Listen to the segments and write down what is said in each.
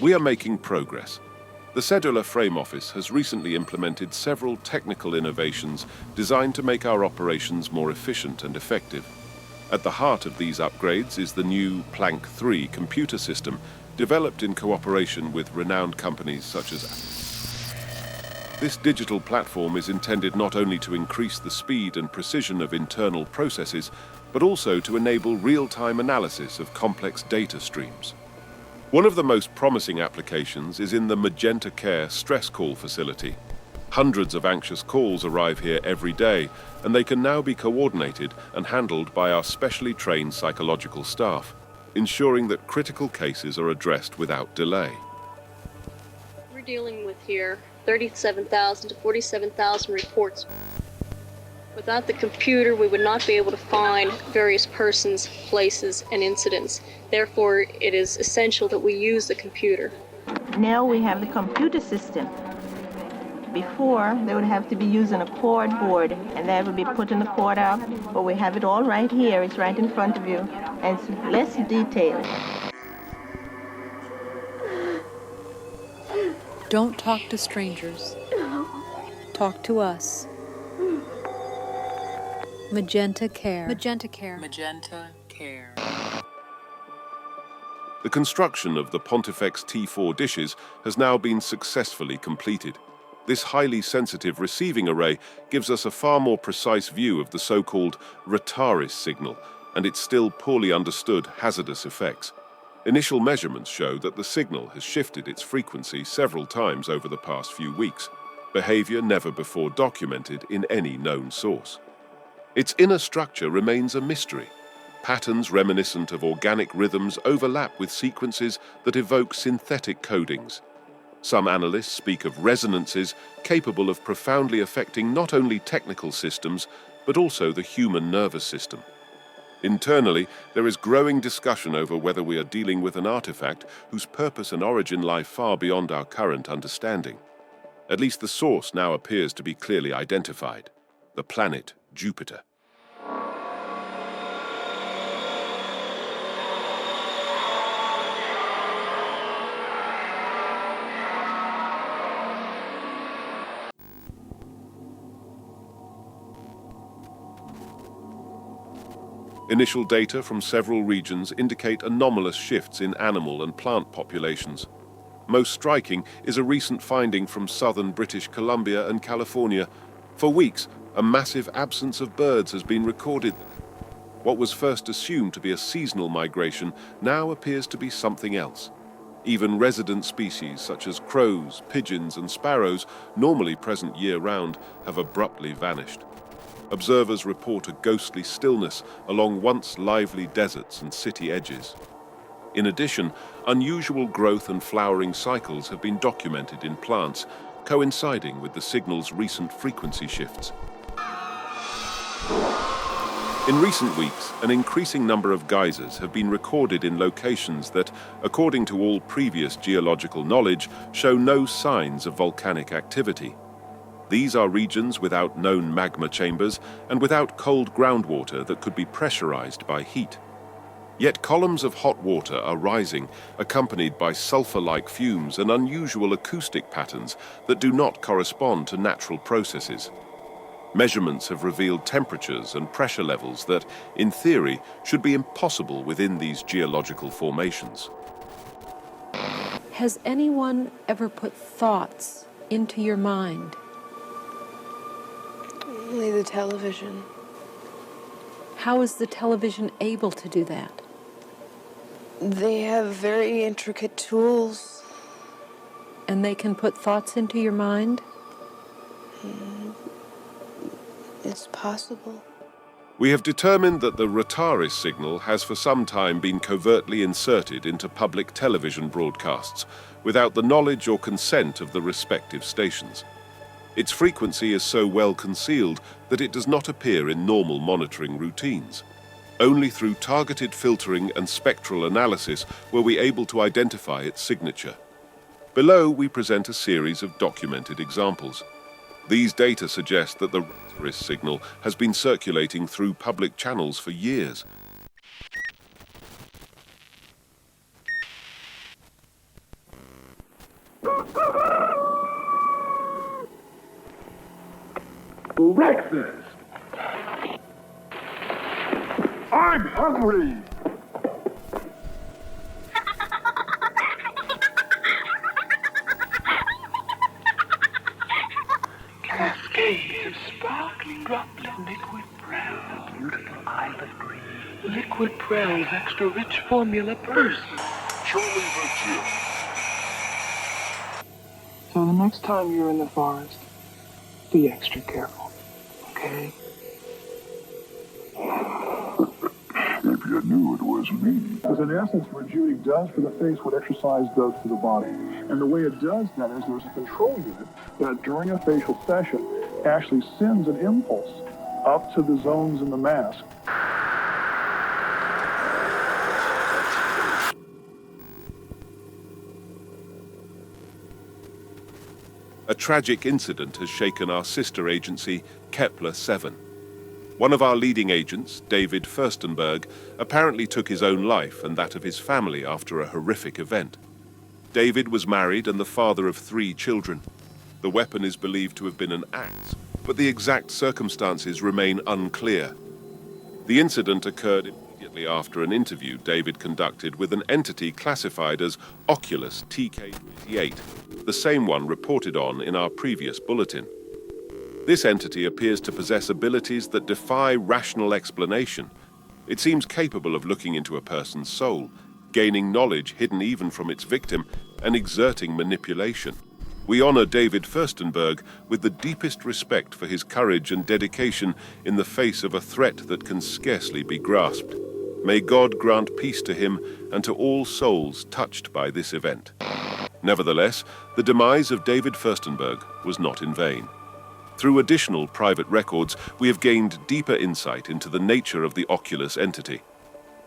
We are making progress. The Sedula Frame Office has recently implemented several technical innovations designed to make our operations more efficient and effective. At the heart of these upgrades is the new Planck 3 computer system, developed in cooperation with renowned companies such as This digital platform is intended not only to increase the speed and precision of internal processes, but also to enable real-time analysis of complex data streams. One of the most promising applications is in the Magenta Care stress call facility. Hundreds of anxious calls arrive here every day, and they can now be coordinated and handled by our specially trained psychological staff, ensuring that critical cases are addressed without delay. We're dealing with here 37,000 to 47,000 reports. Without the computer, we would not be able to find various persons, places, and incidents. Therefore, it is essential that we use the computer. Now we have the computer system. Before, they would have to be using a cord board, and that would be putting the cord up, but we have it all right here. It's right in front of you, and it's less detailed. Don't talk to strangers. Talk to us. Magenta Care. Magenta Care. Magenta Care. The construction of the Pontifex T4 dishes has now been successfully completed. This highly sensitive receiving array gives us a far more precise view of the so-called Rataris signal and its still poorly understood hazardous effects. Initial measurements show that the signal has shifted its frequency several times over the past few weeks, behavior never before documented in any known source. Its inner structure remains a mystery. Patterns reminiscent of organic rhythms overlap with sequences that evoke synthetic codings. Some analysts speak of resonances capable of profoundly affecting not only technical systems, but also the human nervous system. Internally, there is growing discussion over whether we are dealing with an artifact whose purpose and origin lie far beyond our current understanding. At least the source now appears to be clearly identified: the planet Jupiter. Initial data from several regions indicate anomalous shifts in animal and plant populations. Most striking is a recent finding from southern British Columbia and California. For weeks, a massive absence of birds has been recorded. What was first assumed to be a seasonal migration now appears to be something else. Even resident species such as crows, pigeons, and sparrows, normally present year-round, have abruptly vanished. Observers report a ghostly stillness along once lively deserts and city edges. In addition, unusual growth and flowering cycles have been documented in plants, coinciding with the signal's recent frequency shifts. In recent weeks, an increasing number of geysers have been recorded in locations that, according to all previous geological knowledge, show no signs of volcanic activity. These are regions without known magma chambers and without cold groundwater that could be pressurized by heat. Yet columns of hot water are rising, accompanied by sulfur-like fumes and unusual acoustic patterns that do not correspond to natural processes. Measurements have revealed temperatures and pressure levels that, in theory, should be impossible within these geological formations. Has anyone ever put thoughts into your mind? Only the television. How is the television able to do that? They have very intricate tools. And they can put thoughts into your mind? It's possible. We have determined that the Rataris signal has for some time been covertly inserted into public television broadcasts without the knowledge or consent of the respective stations. Its frequency is so well concealed that it does not appear in normal monitoring routines. Only through targeted filtering and spectral analysis were we able to identify its signature. Below, we present a series of documented examples. These data suggest that the Rataris signal has been circulating through public channels for years. Breakfast! I'm hungry! Cascade of sparkling drops of liquid brown, a beautiful islet green, liquid brown's extra rich formula person. Surely virtue. So the next time you're in the forest, be extra careful, okay? If you knew it was me. Because in essence, what Judy does for the face, what exercise does for the body. And the way it does that is there's a control unit that during a facial session actually sends an impulse up to the zones in the mask. A tragic incident has shaken our sister agency, Kepler-7. One of our leading agents, David Firstenberg, apparently took his own life and that of his family after a horrific event. David was married and the father of 3 children. The weapon is believed to have been an axe, but the exact circumstances remain unclear. The incident occurred immediately after an interview David conducted with an entity classified as OCULUS TK28, the same one reported on in our previous bulletin. This entity appears to possess abilities that defy rational explanation. It seems capable of looking into a person's soul, gaining knowledge hidden even from its victim, and exerting manipulation. We honor David Firstenberg with the deepest respect for his courage and dedication in the face of a threat that can scarcely be grasped. May God grant peace to him and to all souls touched by this event. Nevertheless, the demise of David Firstenberg was not in vain. Through additional private records, we have gained deeper insight into the nature of the OCULUS entity.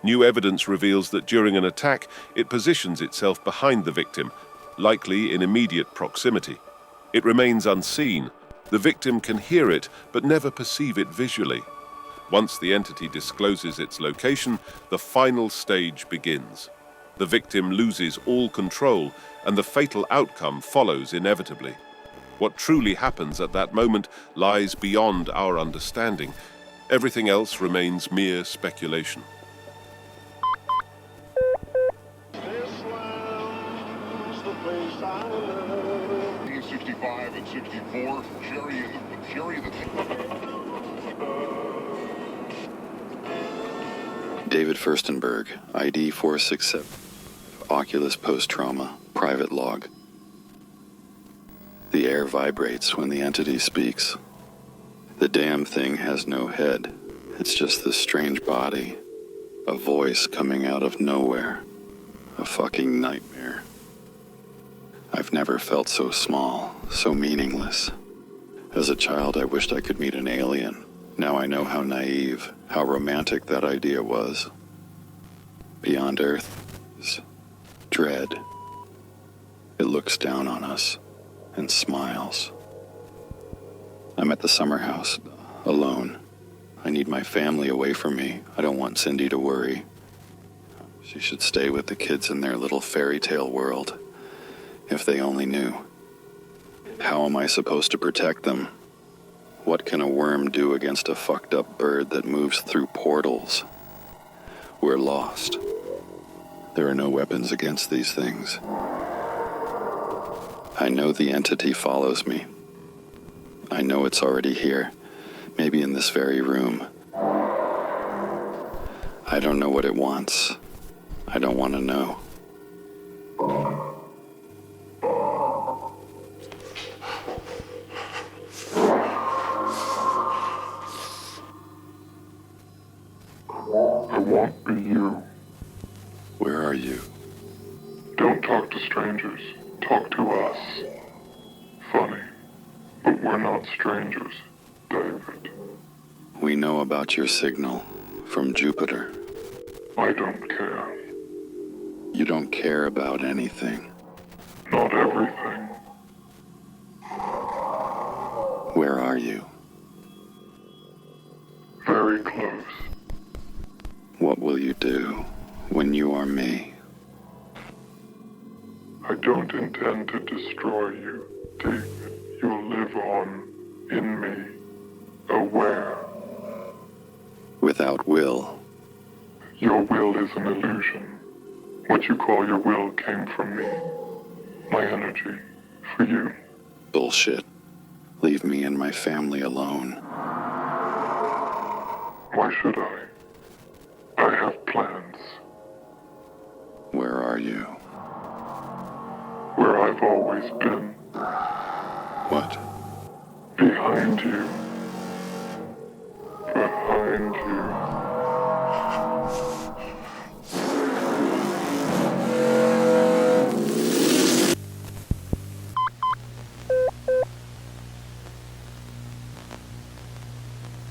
New evidence reveals that during an attack, it positions itself behind the victim, likely in immediate proximity. It remains unseen. The victim can hear it, but never perceive it visually. Once the entity discloses its location, the final stage begins. The victim loses all control, and the fatal outcome follows inevitably. What truly happens at that moment lies beyond our understanding. Everything else remains mere speculation. This 65 and 64, Jerry the David Firstenberg, ID 467, Oculus post-trauma, private log. The air vibrates when the entity speaks. The damn thing has no head. It's just this strange body. A voice coming out of nowhere. A fucking nightmare. I've never felt so small, so meaningless. As a child, I wished I could meet an alien. Now I know how naive, how romantic that idea was. Beyond Earth is dread. It looks down on us and smiles. I'm at the summer house, alone. I need my family away from me. I don't want Cindy to worry. She should stay with the kids in their little fairy tale world. If they only knew. How am I supposed to protect them? What can a worm do against a fucked up bird that moves through portals? We're lost. There are no weapons against these things. I know the entity follows me. I know it's already here, maybe in this very room. I don't know what it wants. I don't want to know. I won't be you. Where are you? Don't talk to strangers. Talk to us. Funny, but we're not strangers, David. We know about your signal from Jupiter. I don't care. You don't care about anything. Not everything. Where are you? Very close. What will you do when you are me? I don't intend to destroy you, David. You'll live on, in me, aware. Without will. Your will is an illusion. What you call your will came from me. My energy, for you. Bullshit. Leave me and my family alone. Why should I? I have plans. Where are you? Where I've always been. What? Behind you. Behind you.